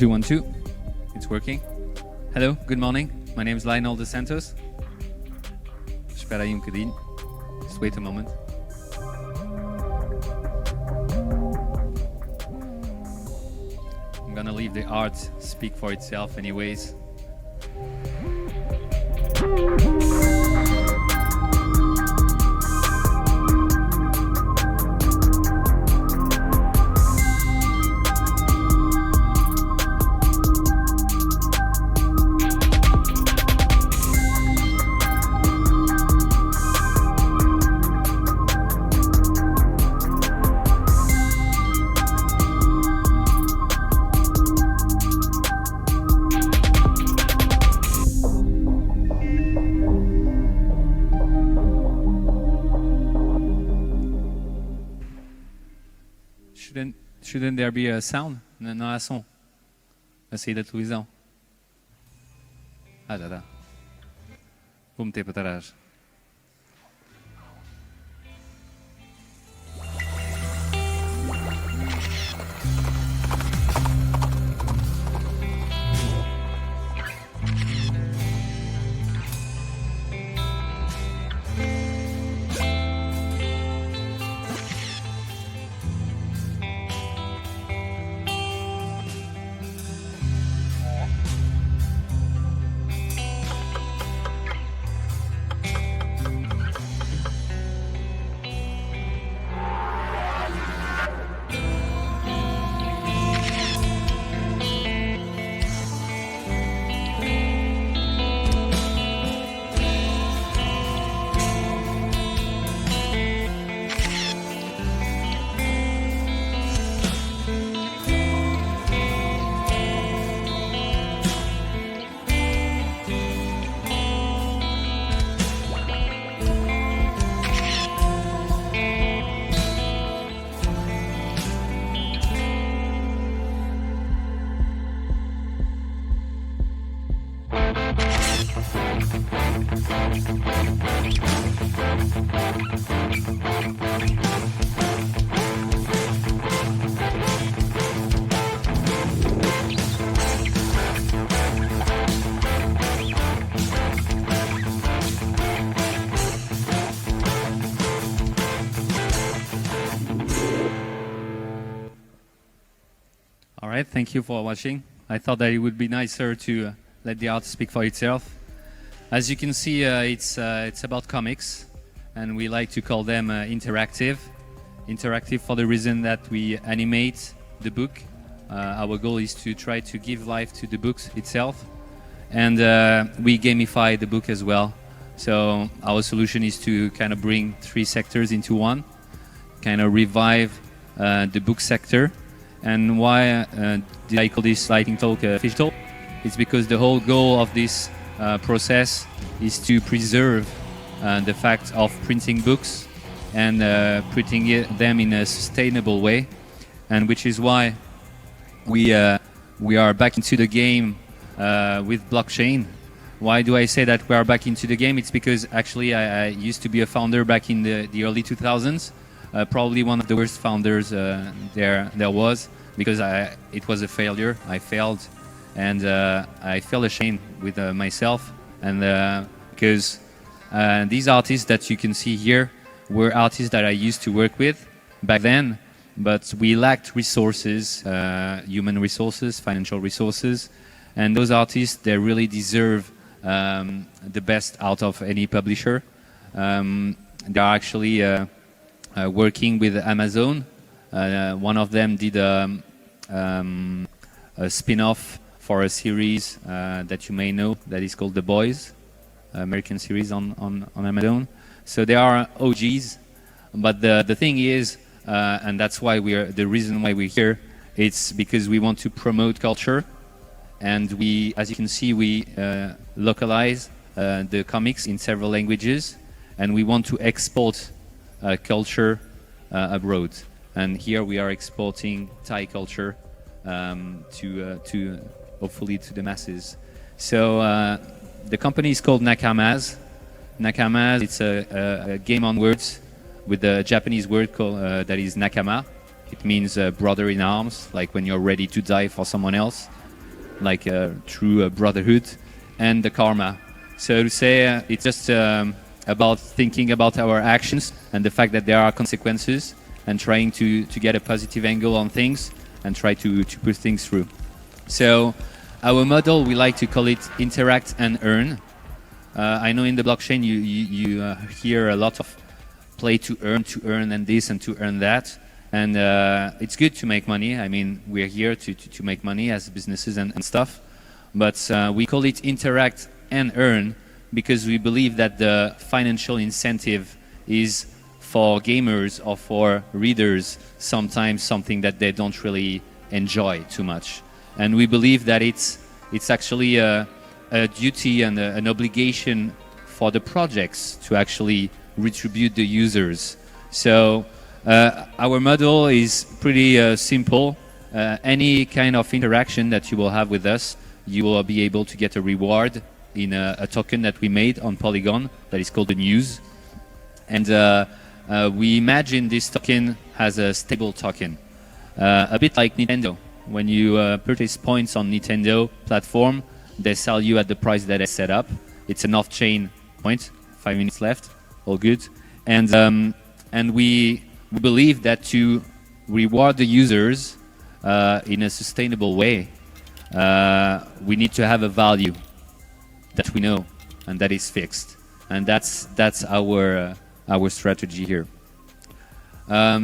2, 1, 2. It's working. Hello, good morning. My name is Lionel Dos Santos. Espera aí bocadinho. Just wait a moment. I'm gonna leave the art speak for itself anyways. Shouldn't there be a sound? Não há som. A sair da televisão. Já dá. Vou meter para trás. Alright, thank you for watching. I thought that it would be nicer to let the art speak for itself. As you can see, it's about comics, and we like to call them interactive. Interactive for the reason that we animate the book. Our goal is to try to give life to the books itself, and we gamify the book as well. So our solution is to kind of bring three sectors into one, kind of revive the book sector. And why did I call this Lighting Talk digital? It's because the whole goal of this process is to preserve the fact of printing books and printing them in a sustainable way, and which is why we are back into the game with blockchain. Why do I say that we are back into the game? It's because actually I used to be a founder back in the early 2000s. Probably one of the worst founders there was, because it was a failure. I failed, and I felt ashamed with myself, and because these artists that you can see here were artists that I used to work with back then, but we lacked resources, human resources, financial resources, and those artists, they really deserve the best out of any publisher. They are actually working with Amazon. One of them did a spin-off for a series that you may know that is called The Boys, American series on Amazon. So they are OGs, but the thing is, and that's why the reason why we're here, it's because we want to promote culture, and we, as you can see, we localize the comics in several languages, and we want to export culture abroad. And here we are exporting Thai culture to hopefully to the masses. So the company is called Nakamas. Nakamas, it's a game on words with the Japanese word called, that is nakama. It means brother in arms, like when you're ready to die for someone else. like true brotherhood, and the karma. So to say, it's just about thinking about our actions and the fact that there are consequences, and trying to get a positive angle on things and try to push things through. So our model, we like to call it interact and earn. I know in the blockchain you hear a lot of play to earn and this and to earn that. And it's good to make money. I mean, we're here to make money as businesses and stuff. But we call it interact and earn because we believe that the financial incentive is for gamers or for readers sometimes something that they don't really enjoy too much. And we believe that it's actually a duty and an obligation for the projects to actually retribute the users. So our model is pretty simple. Any kind of interaction that you will have with us, you will be able to get a reward in a token that we made on Polygon that is called the News. And we imagine this token as a stable token, a bit like Nintendo. When you purchase points on Nintendo platform, they sell you at the price that I set up. It's an off-chain point. 5 minutes left, all good. And we believe that to reward the users in a sustainable way, we need to have a value that we know and that is fixed, and that's our strategy here.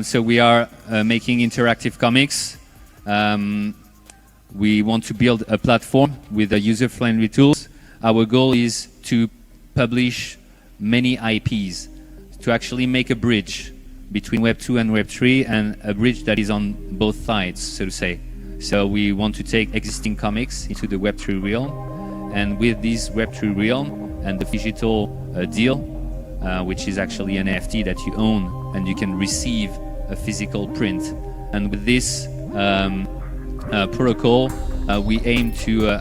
So we are making interactive comics. We want to build a platform with user-friendly tools. Our goal is to publish many IPs, to actually make a bridge between Web 2 and Web 3, and a bridge that is on both sides, so to say. So we want to take existing comics into the Web 3 realm, and with this Web 3 realm and the digital deal, which is actually an NFT that you own and you can receive a physical print. And with this protocol, we aim to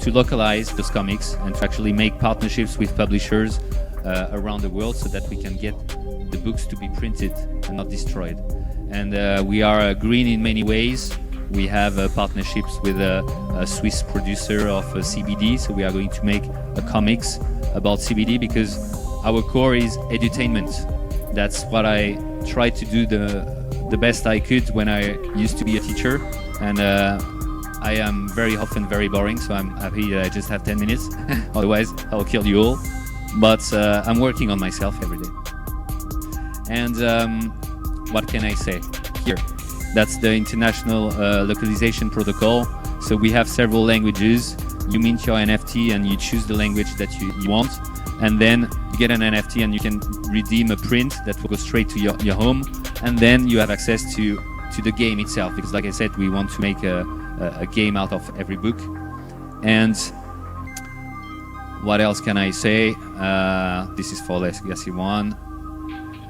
localize those comics and to actually make partnerships with publishers around the world so that we can get the books to be printed and not destroyed. And we are green in many ways. We have partnerships with a Swiss producer of CBD, so we are going to make a comics about CBD because our core is edutainment. That's what I tried to do the best I could when I used to be a teacher, and I am very often very boring, so I'm happy that I just have 10 minutes. Otherwise, I'll kill you all. But I'm working on myself every day. And what can I say here? That's the international localization protocol. So we have several languages. You mint your NFT and you choose the language that you want. And then you get an NFT and you can redeem a print that will go straight to your home. And then you have access to the game itself. Because like I said, we want to make a game out of every book. And what else can I say? This is for Legacy 1.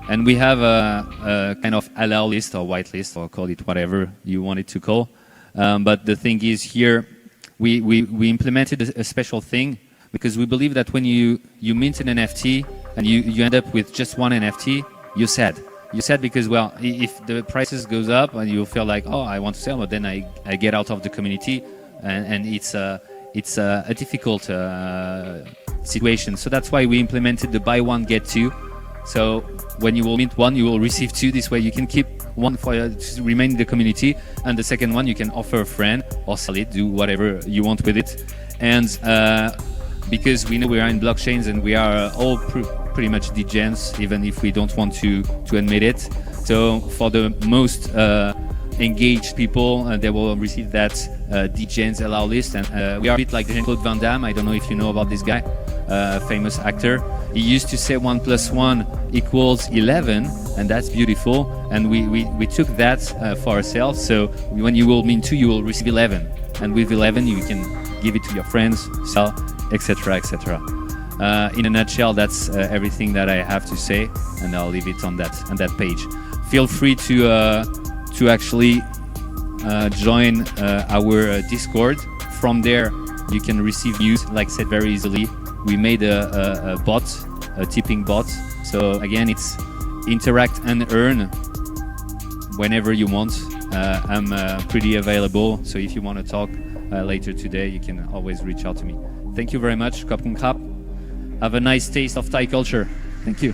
And we have a kind of allow list or whitelist, or call it whatever you want it to call. But the thing is here, we implemented a special thing because we believe that when you mint an NFT and you end up with just one NFT, you're sad. You're sad because, well, if the prices goes up and you feel like, oh, I want to sell, but then I get out of the community, and it's a difficult situation. So that's why we implemented the buy one, get two. So when you will mint one, you will receive two. This way you can keep one to remain in the community, and the second one you can offer a friend or sell it, do whatever you want with it. And because we know we are in blockchains and we are all pretty much degens, even if we don't want to admit it. So for the most engaged people, they will receive that degens allow list. And we are a bit like Jean-Claude Van Damme. I don't know if you know about this guy, famous actor. He used to say 1 + 1 = 11, and that's beautiful. And we took that for ourselves. So when you will mint 2, you will receive 11. And with 11, you can give it to your friends, sell, etc., etc. In a nutshell, that's everything that I have to say, and I'll leave it on that page. Feel free to actually join our Discord. From there, you can receive news, like I said, very easily. We made a bot, a tipping bot. So again, it's interact and earn whenever you want. I'm pretty available. So if you want to talk later today, you can always reach out to me. Thank you very much, Kop Kun Krap. Have a nice taste of Thai culture. Thank you.